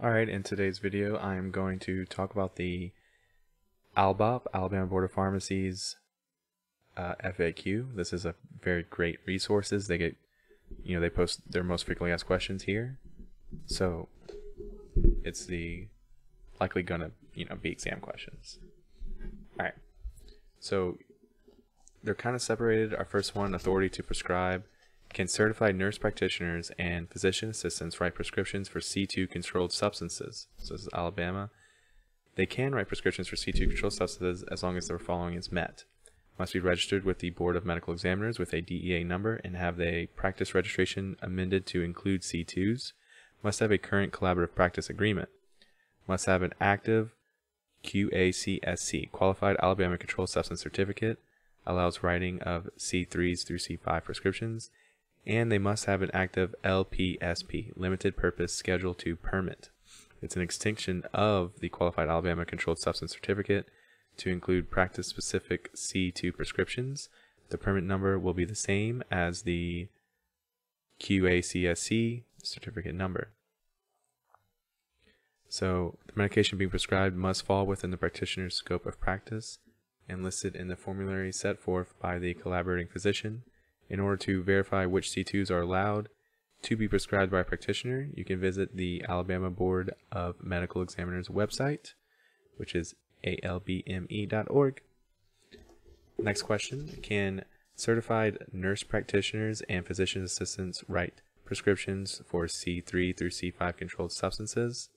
Alright, in today's video I am going to talk about the ALBOP, Alabama Board of Pharmacy's FAQ. This is a very great resources. They get, they post their most frequently asked questions here. So it's likely gonna, be exam questions. Alright, so they're kind of separated. Our first one, authority to prescribe. Can certified nurse practitioners and physician assistants write prescriptions for C2 controlled substances? So this is Alabama. They can write prescriptions for C2 controlled substances as long as the following is met. Must be registered with the Board of Medical Examiners with a DEA number and have the practice registration amended to include C2s. Must have a current collaborative practice agreement. Must have an active QACSC, Qualified Alabama Controlled Substance Certificate, allows writing of C3s through C5 prescriptions. And they must have an active LPSP, Limited Purpose Schedule II permit. It's an extension of the Qualified Alabama Controlled Substance Certificate to include practice-specific C2 prescriptions. The permit number will be the same as the QACSC certificate number. So the medication being prescribed must fall within the practitioner's scope of practice and listed in the formulary set forth by the collaborating physician. In order to verify which C2s are allowed to be prescribed by a practitioner, you can visit the Alabama Board of Medical Examiners website, which is albme.org. Next question, can certified nurse practitioners and physician assistants write prescriptions for C3 through C5 controlled substances?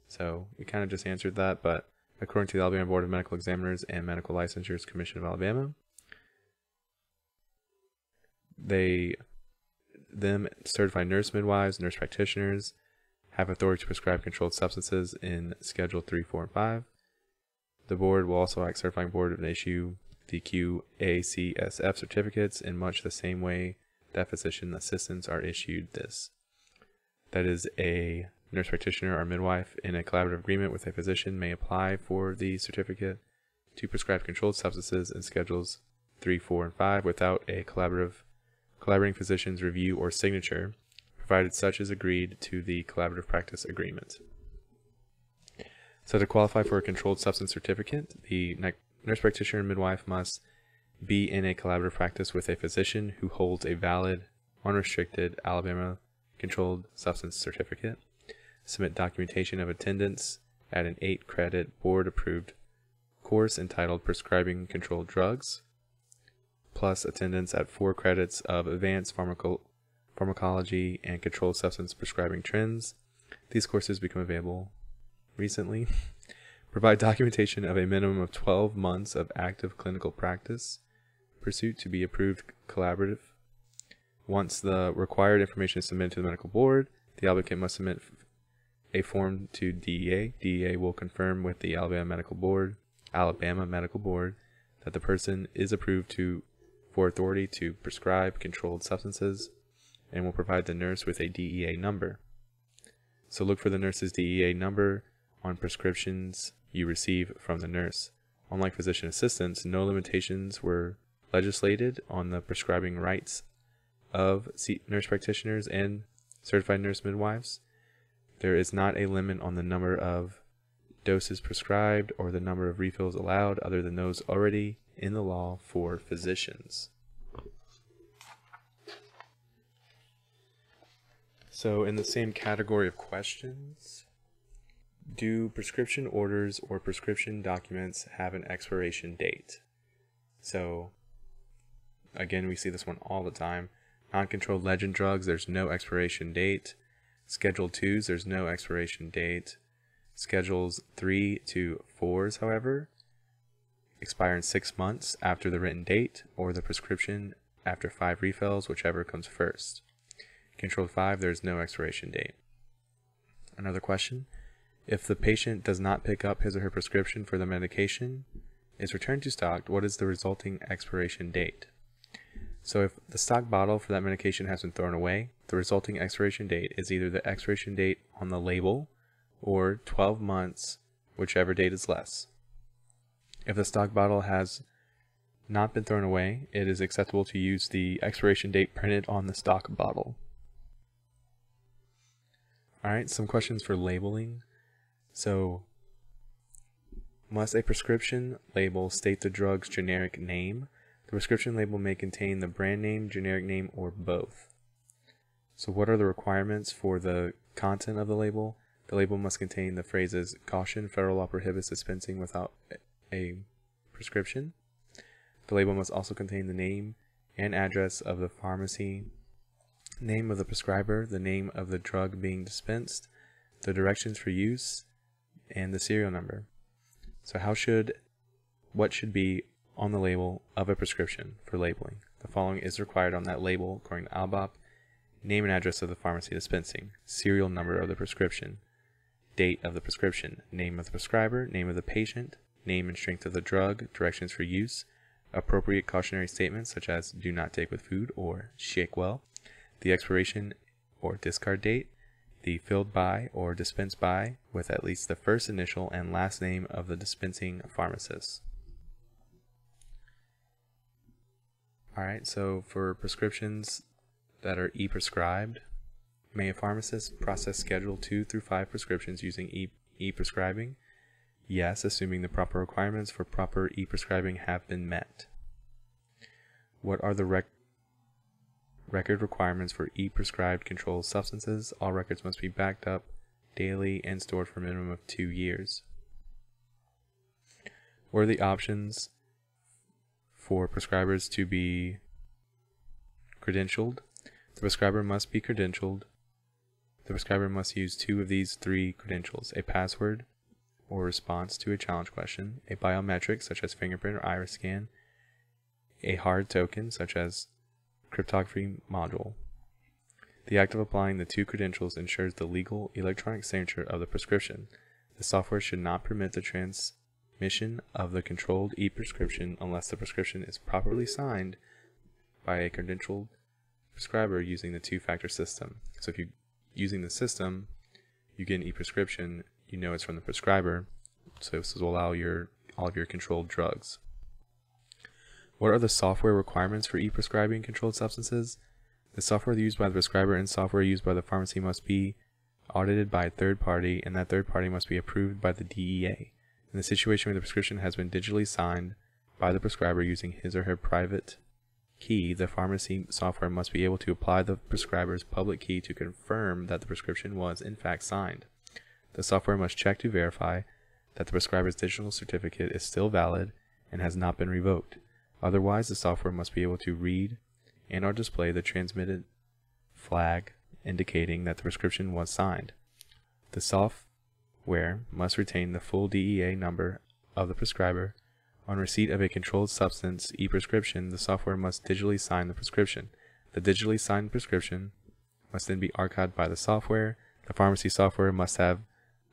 So we kind of just answered that, but according to the Alabama Board of Medical Examiners and Medical Licensures Commission of Alabama, them certified nurse midwives, nurse practitioners have authority to prescribe controlled substances in Schedule 3, 4, and 5. The board will also act certifying board and issue the QACSF certificates in much the same way that physician assistants are issued this. That is, a nurse practitioner or midwife in a collaborative agreement with a physician may apply for the certificate to prescribe controlled substances in Schedules 3, 4, and 5 without a collaborating physician's review or signature, provided such is agreed to the collaborative practice agreement. So to qualify for a controlled substance certificate, the nurse practitioner and midwife must be in a collaborative practice with a physician who holds a valid, unrestricted Alabama controlled substance certificate, submit documentation of attendance at an 8-credit board-approved course entitled Prescribing Controlled Drugs, plus attendance at 4 credits of Advanced Pharmacology and Controlled Substance Prescribing Trends. These courses become available recently. Provide documentation of a minimum of 12 months of active clinical practice pursuit to be approved collaborative. Once the required information is submitted to the medical board, the applicant must submit a form to DEA. DEA will confirm with the Alabama Medical Board that the person is approved for authority to prescribe controlled substances and will provide the nurse with a DEA number. So look for the nurse's DEA number on prescriptions you receive from the nurse. Unlike physician assistants, no limitations were legislated on the prescribing rights of nurse practitioners and certified nurse midwives. There is not a limit on the number of doses prescribed or the number of refills allowed other than those already in the law for physicians. So in the same category of questions, do prescription orders or prescription documents have an expiration date? So again, we see this one all the time. Non-controlled legend drugs, there's no expiration date. Schedule 2s, there's no expiration date. Schedules 3 to 4s, however, expire in 6 months after the written date, or the prescription after 5 refills, whichever comes first. Controlled 5, there's no expiration date. Another question, if the patient does not pick up his or her prescription for the medication, is returned to stock, what is the resulting expiration date? So if the stock bottle for that medication has been thrown away, the resulting expiration date is either the expiration date on the label or 12 months, whichever date is less. If the stock bottle has not been thrown away, it is acceptable to use the expiration date printed on the stock bottle. Alright, some questions for labeling. So, must a prescription label state the drug's generic name? The prescription label may contain the brand name, generic name, or both. So what are the requirements for the content of the label? The label must contain the phrases, "Caution, federal law prohibits dispensing without a prescription." The label must also contain the name and address of the pharmacy, name of the prescriber, the name of the drug being dispensed, the directions for use, and the serial number. So what should be on the label of a prescription for labeling? The following is required on that label according to ALBOP: name and address of the pharmacy dispensing, serial number of the prescription, date of the prescription, name of the prescriber, name of the patient, name and strength of the drug, directions for use, appropriate cautionary statements such as "do not take with food" or "shake well," the expiration or discard date, the filled by or dispensed by with at least the first initial and last name of the dispensing pharmacist. Alright, so for prescriptions that are e-prescribed, may a pharmacist process Schedule 2 through 5 prescriptions using e-prescribing? Yes, assuming the proper requirements for proper e-prescribing have been met. What are the record requirements for e-prescribed controlled substances? All records must be backed up daily and stored for a minimum of 2 years. What are the options for prescribers to be credentialed? The prescriber must be credentialed. The prescriber must use 2 of these 3 credentials: a password or response to a challenge question, a biometric such as fingerprint or iris scan, a hard token such as cryptography module. The act of applying the 2 credentials ensures the legal electronic signature of the prescription. The software should not permit the transmission of the controlled e-prescription unless the prescription is properly signed by a credentialed prescriber using the 2-factor system. So if you're using the system, you get an e-prescription, you know it's from the prescriber, so this will allow all of your controlled drugs. What are the software requirements for e-prescribing controlled substances? The software used by the prescriber and software used by the pharmacy must be audited by a third party, and that third party must be approved by the DEA. In the situation where the prescription has been digitally signed by the prescriber using his or her private key, the pharmacy software must be able to apply the prescriber's public key to confirm that the prescription was in fact signed. The software must check to verify that the prescriber's digital certificate is still valid and has not been revoked. Otherwise, the software must be able to read and or display the transmitted flag indicating that the prescription was signed. The software must retain the full DEA number of the prescriber. On receipt of a controlled substance e-prescription, the software must digitally sign the prescription. The digitally signed prescription must then be archived by the software. The pharmacy software must have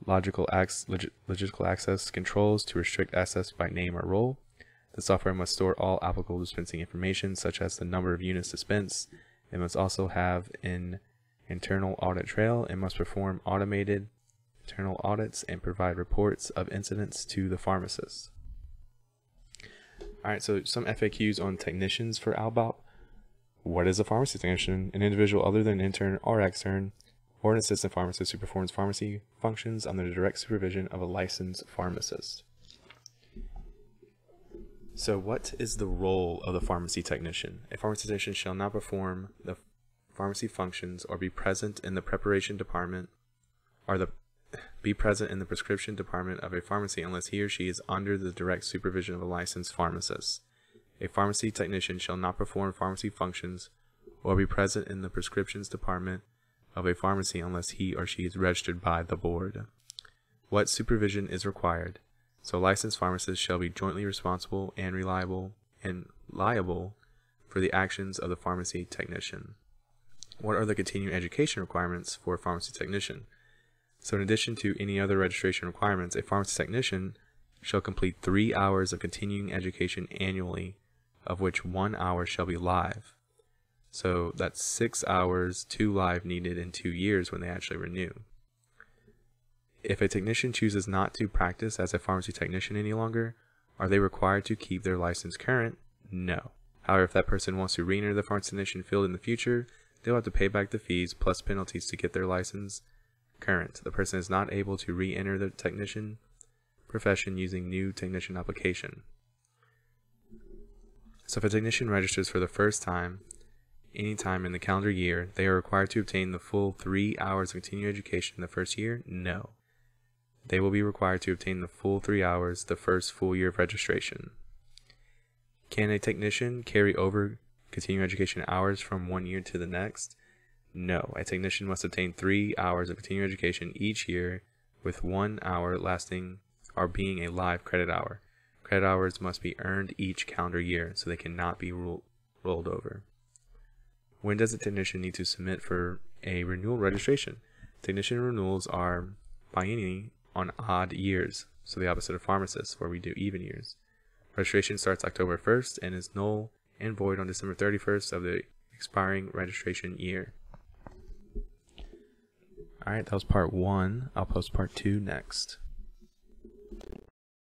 logical access controls to restrict access by name or role. The software must store all applicable dispensing information, such as the number of units dispensed. It must also have an internal audit trail and must perform automated internal audits and provide reports of incidents to the pharmacist. Alright, so some FAQs on technicians for ALBOP. What is a pharmacy technician? An individual other than an intern or extern, or an assistant pharmacist who performs pharmacy functions under the direct supervision of a licensed pharmacist. So what is the role of the pharmacy technician? A pharmacy technician shall not perform the pharmacy functions or be present in the preparation department be present in the prescription department of a pharmacy unless he or she is under the direct supervision of a licensed pharmacist. A pharmacy technician shall not perform pharmacy functions or be present in the prescriptions department of a pharmacy unless he or she is registered by the board. What supervision is required? So licensed pharmacists shall be jointly responsible and liable for the actions of the pharmacy technician. What are the continuing education requirements for a pharmacy technician? So in addition to any other registration requirements, a pharmacy technician shall complete 3 hours of continuing education annually, of which 1 hour shall be live. So that's 6 hours, 2 live needed in 2 years when they actually renew. If a technician chooses not to practice as a pharmacy technician any longer, are they required to keep their license current? No. However, if that person wants to re-enter the pharmacy technician field in the future, they'll have to pay back the fees plus penalties to get their license current. The person is not able to re-enter the technician profession using new technician application. So if a technician registers for the first time, anytime in the calendar year, they are required to obtain the full 3 hours of continuing education in the first year? No. They will be required to obtain the full 3 hours the first full year of registration. Can a technician carry over continuing education hours from one year to the next? No. A technician must obtain 3 hours of continuing education each year, with 1 hour lasting or being a live credit hour. Credit hours must be earned each calendar year, so they cannot be rolled over. When does a technician need to submit for a renewal registration? Technician renewals are biennially on odd years, so the opposite of pharmacists, where we do even years. Registration starts October 1st and is null and void on December 31st of the expiring registration year. Alright, that was part 1. I'll post part 2 next.